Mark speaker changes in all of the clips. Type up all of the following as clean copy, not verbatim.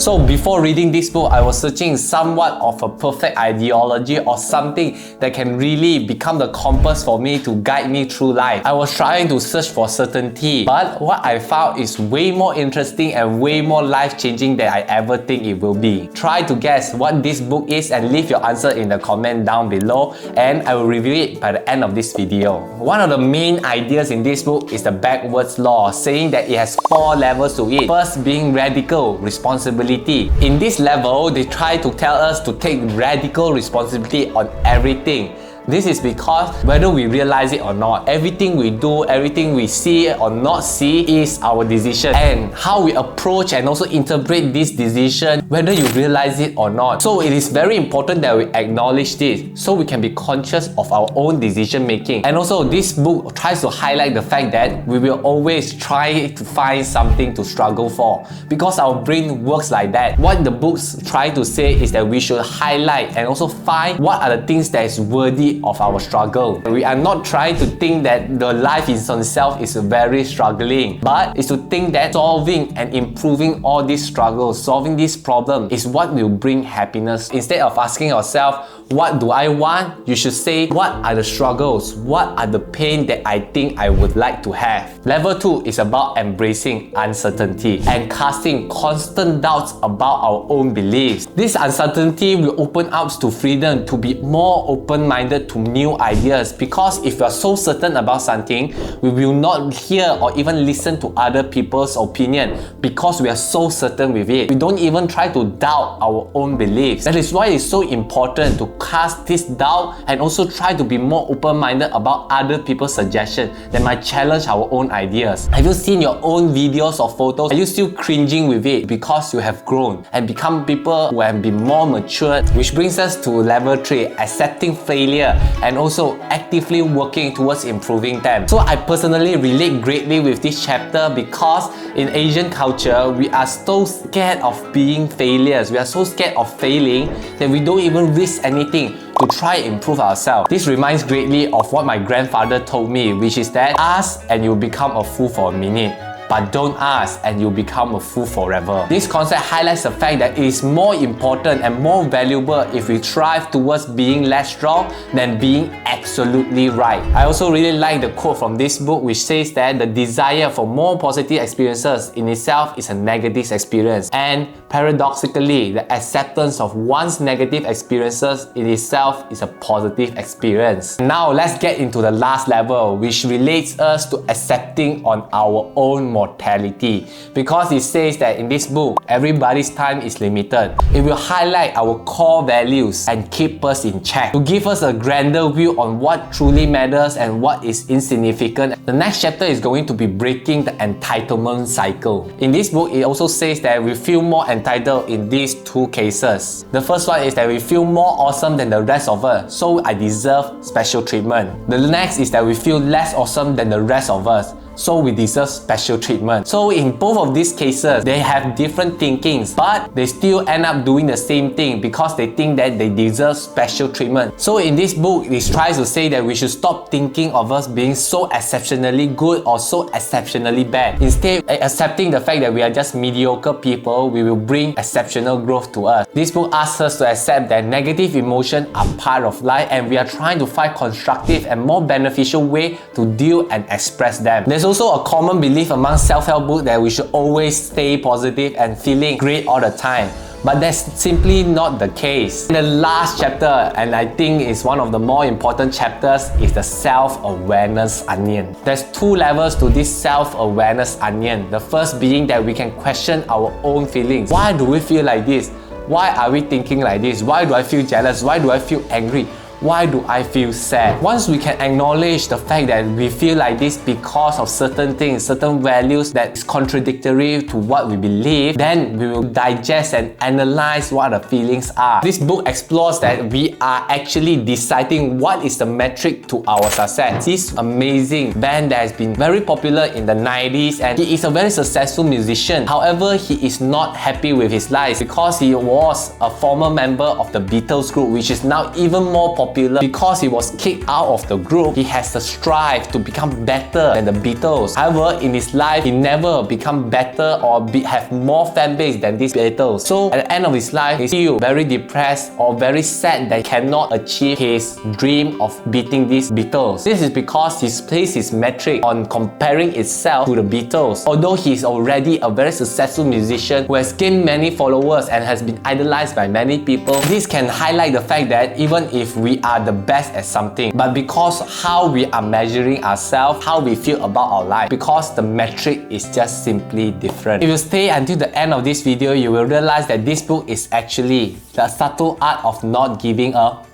Speaker 1: So before reading this book, I was searching somewhat of a perfect ideology or something that can really become the compass for me to guide me through life. I was trying to search for certainty, but what I found is way more interesting and way more life-changing than I ever think it will be. Try to guess what this book is and leave your answer in the comment down below, and I will review it by the end of this video. One of the main ideas in this book is the backwards law, saying that it has 4 levels to it. First being radical responsibility. In this level, they try to tell us to take radical responsibility on everything. This is because whether we realize it or not, everything we do, everything we see or not see is our decision, and how we approach and also interpret this decision, whether you realize it or not. So it is very important that we acknowledge this so we can be conscious of our own decision making. And also this book tries to highlight the fact that we will always try to find something to struggle for, because our brain works like that. What the books try to say is that we should highlight and also find what are the things that is worthy of our struggle. We are not trying to think that the life in itself is very struggling, but is to think that solving and improving all these struggles, solving this problem is what will bring happiness. Instead of asking yourself, what do I want? You should say, what are the struggles? What are the pain that I think I would like to have? Level 2 is about embracing uncertainty and casting constant doubts about our own beliefs. This uncertainty will open up to freedom to be more open-minded to new ideas, because if we are so certain about something, we will not hear or even listen to other people's opinion because we are so certain with it. We don't even try to doubt our own beliefs. That is why it's so important to cast this doubt and also try to be more open-minded about other people's suggestions that might challenge our own ideas. Have you seen your own videos or photos? Are you still cringing with it because you have grown and become people who have been more mature? Which brings us to level 3, accepting failure and also actively working towards improving them. So I personally relate greatly with this chapter, because in Asian culture, we are so scared of being failures. We are so scared of failing that we don't even risk anything to try and improve ourselves. This reminds greatly of what my grandfather told me, which is that ask and you'll become a fool for a minute, but don't ask and you'll become a fool forever. This concept highlights the fact that it is more important and more valuable if we strive towards being less strong than being absolutely right. I also really like the quote from this book, which says that the desire for more positive experiences in itself is a negative experience, and paradoxically, the acceptance of one's negative experiences in itself is a positive experience. Now let's get into the last level, which relates us to accepting on our own mortality, because it says that in this book, everybody's time is limited. It will highlight our core values and keep us in check, to give us a grander view on what truly matters and what is insignificant. The next chapter is going to be breaking the entitlement cycle. In this book, it also says that we feel more entitled in these 2 cases. The first one is that we feel more awesome than the rest of us, so I deserve special treatment. The next is that we feel less awesome than the rest of us, so we deserve special treatment. So in both of these cases, they have different thinkings, but they still end up doing the same thing because they think that they deserve special treatment. So in this book, it tries to say that we should stop thinking of us being so exceptionally good or so exceptionally bad. Instead, accepting the fact that we are just mediocre people, we will bring exceptional growth to us. This book asks us to accept that negative emotions are part of life, and we are trying to find constructive and more beneficial way to deal and express them. There's also a common belief among self-help books that we should always stay positive and feeling great all the time. But that's simply not the case. The last chapter, and I think is one of the more important chapters, is the self-awareness onion. There's 2 levels to this self-awareness onion. The first being that we can question our own feelings. Why do we feel like this? Why are we thinking like this? Why do I feel jealous? Why do I feel angry? Why do I feel sad? Once we can acknowledge the fact that we feel like this because of certain things, certain values that is contradictory to what we believe, then we will digest and analyze what the feelings are. This book explores that we are actually deciding what is the metric to our success. This amazing band that has been very popular in the 90s, and he is a very successful musician. However, he is not happy with his life because he was a former member of the Beatles group, which is now even more popular popular because he was kicked out of the group. He has the strive to become better than the Beatles. However, in his life, he never become better or have more fan base than these Beatles. So at the end of his life, he's still very depressed or very sad that he cannot achieve his dream of beating these Beatles. This is because he's placed his metric on comparing itself to the Beatles. Although he's already a very successful musician who has gained many followers and has been idolized by many people, this can highlight the fact that even if we are the best at something, but because how we are measuring ourselves, how we feel about our life, because the metric is just simply different. If you stay until the end of this video, you will realize that this book is actually The Subtle Art of Not Giving a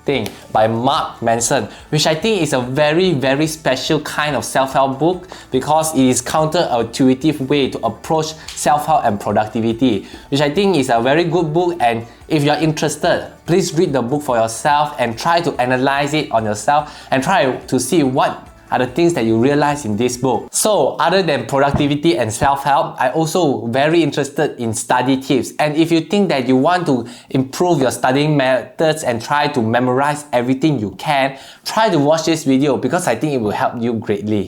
Speaker 1: Thing by Mark Manson, which I think is a very special kind of self-help book because it is counterintuitive way to approach self-help and productivity, which I think is a very good book. And if you're interested, please read the book for yourself and try to analyze it on yourself and try to see what are the things that you realize in this book. So other than productivity and self-help, I also very interested in study tips. And if you think that you want to improve your studying methods and try to memorize everything you can, try to watch this video because I think it will help you greatly.